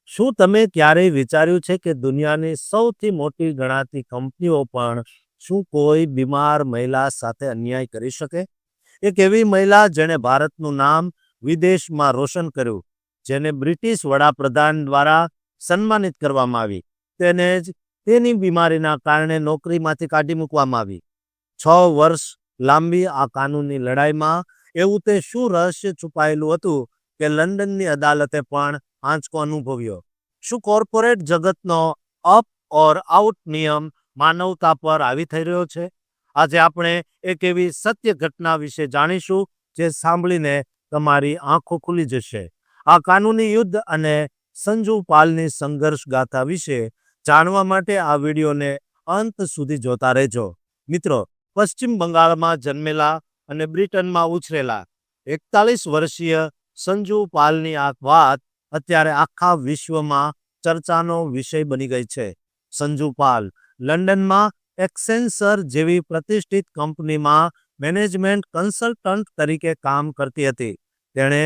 શું તમે ક્યારેય વિચાર્યું છે કે દુનિયાની સૌથી મોટી ગણાતી કંપનીઓ પણ શું કોઈ બીમાર મહિલા સાથે અન્યાય કરી શકે? એક એવી મહિલા જેણે ભારતનું નામ વિદેશમાં રોશન કર્યું, જેને બ્રિટિશ વડાપ્રધાન દ્વારા સન્માનિત કરવામાં આવી, તેને જ તેની બીમારીના કારણે નોકરીમાંથી કાઢી મૂકવામાં આવી. 6 વર્ષ લાંબી આ કાનૂની લડાઈમાં એવું તે શું રહસ્ય છુપાયેલું હતું કે લંડનની અદાલતે પણ આંચકો અનુભવ્યો? શું કોર્પોરેટ જગતનો અપ ઓર આઉટ નિયમ માનવતા પર આવી થઈ રહ્યો છે? આજે આપણે એક એવી સત્ય ઘટના વિશે જાણીશું જે સાંભળીને તમારી આંખો ખુલી જશે. આ કાનૂની યુદ્ધ અને સંજુ પાલની સંઘર્ષ ગાથા વિશે જાણવા માટે આ વિડીયોને અંત સુધી જોતા રહેજો. મિત્રો, પશ્ચિમ બંગાળમાં જન્મેલા અને બ્રિટનમાં ઉછરેલા 41 વર્ષીય સંજુ પાલની આ વાત અત્યારે આખા વિશ્વમાં ચર્ચાનો વિષય બની ગઈ છે. સંજુ પાલ લંડનમાં એક્સેન્સર જેવી પ્રતિષ્ઠિત કંપનીમાં મેનેજમેન્ટ કન્સલ્ટન્ટ તરીકે કામ કરતી હતી. તેણે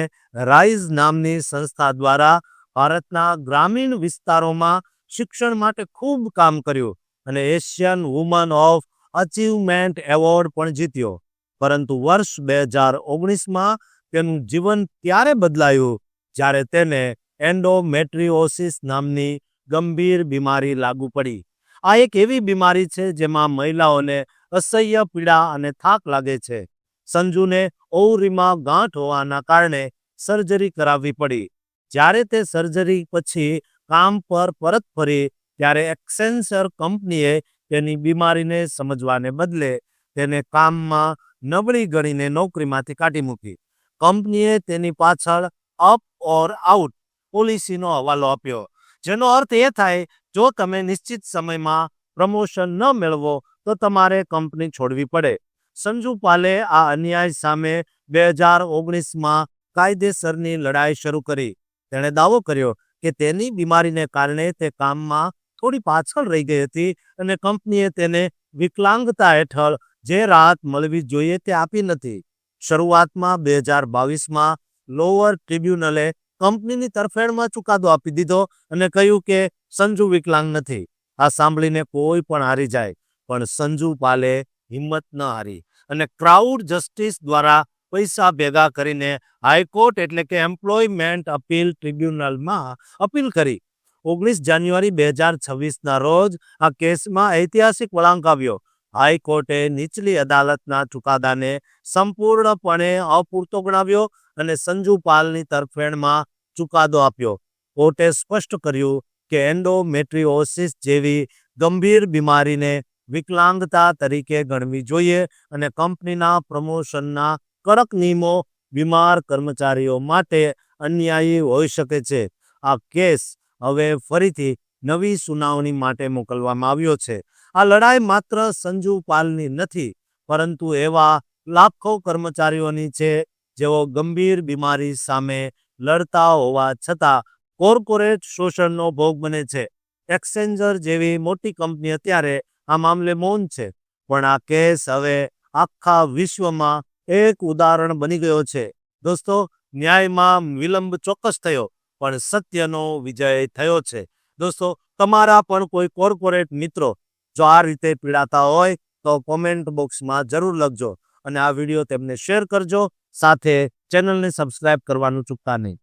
રાઇઝ નામની સંસ્થા દ્વારા ભારતના ગ્રામીણ વિસ્તારોમાં શિક્ષણ માટે ખૂબ કામ કર્યું અને Asian woman of achievement award પણ જીત્યો. પરંતુ વર્ષ 2019માં તેનું જીવન ત્યારે બદલાયું જ્યારે તેને એન્ડોમેટ્રિયોસિસ નામની ગંભીર બીમારી લાગુ પડી. આ એક એવી બીમારી છે જેમાં મહિલાઓને અસહ્ય પીડા અને થાક લાગે છે. સંજુને ઓવરીમાં ગાંઠ હોવાના કારણે સર્જરી કરાવવી પડી. જ્યારે તે સર્જરી પછી કામ પર પરત ફરી ત્યારે એક્સેન્સર કંપનીએ તેની બીમારીને સમજવાને બદલે તેને કામમાં નબળી ગણીને નોકરીમાંથી કાઢી મૂકી. કંપનીએ તેની પાછળ અપ ઓર આઉટ પોલિસીનો હવાલો આપ્યો, જેનો અર્થ એ થાય જો તમે નિશ્ચિત સમયમાં પ્રમોશન ન મેળવો તો તમારે કંપની છોડવી પડે. સંજુ પાલે આ અન્યાય સામે 2019માં કાયદેસરની લડાઈ શરૂ કરી. તેણે દાવો કર્યો કે તેની બીમારીને કારણે તે કામમાં થોડી પાછળ રહી ગઈ હતી અને કંપનીએ તેને વિકલાંગતા હેઠળ જે રાહત મળવી જોઈએ તે આપી નથી. શરૂઆતમાં 2022માં લોઅર ટ્રિબ્યુનલે કંપનીની તરફેણમાં ચુકાદો આપી દીધો અને કહ્યું કે સંજુ વિકલાંગ નથી. આ સાંભળીને કોઈ પણ હારી જાય, પણ સંજુ પાલે હિંમત ન હારી અને ક્રાઉડ જસ્ટિસ દ્વારા પૈસા ભેગા કરીને હાઈકોર્ટ એટલે કે એમ્પ્લોયમેન્ટ અપીલ ટ્રિબ્યુનલમાં અપીલ કરી. 19 જાન્યુઆરી 2026ના રોજ આ કેસમાં ઐતિહાસિક વળાંક આવ્યો. હાઈકોર્ટે નીચલી અદાલતના ચુકાદાને સંપૂર્ણપણે અપૂરતો ગણાવ્યો અને સંજુ પાલની તરફેણમાં ચુકાદો આપ્યો. કોર્ટે સ્પષ્ટ કર્યું કે એન્ડોમેટ્રિયોસિસ જેવી ગંભીર બીમારીને વિકલાંગતા તરીકે ગણવી જોઈએ અને કંપનીના પ્રમોશનના કડક નિયમો બીમાર કર્મચારીઓ માટે અન્યાયી હોઈ શકે છે. આ કેસ હવે ફરીથી નવી સુનાવણી માટે મોકલવામાં આવ્યો છે. આ લડાઈ માત્ર સંજુ પાલની નથી, પરંતુ એવા લાખો કર્મચારીઓની છે જેઓ ગંભીર બીમારી સામે લડતા હોવા છતાં કોર્પોરેટ શોષણનો ભોગ બને છે. એક્સેન્જર જેવી મોટી કંપની અત્યારે આ મામલે મૌન છે, પણ આ કેસ હવે આખા વિશ્વમાં એક ઉદાહરણ બની ગયો છે. દોસ્તો, ન્યાયમાં વિલંબ ચોક્કસ થયો, પણ સત્યનો વિજય થયો છે. દોસ્તો, તમારા પણ કોઈ કોર્પોરેટ મિત્રો જો આ રીતે પીડાતા હોય તો કોમેન્ટ બોક્સમાં જરૂર લખજો અને આ વિડીયો તેમને શેર કરજો. સાથે ચેનલને સબસ્ક્રાઇબ કરવાનું ચૂકતા નહીં.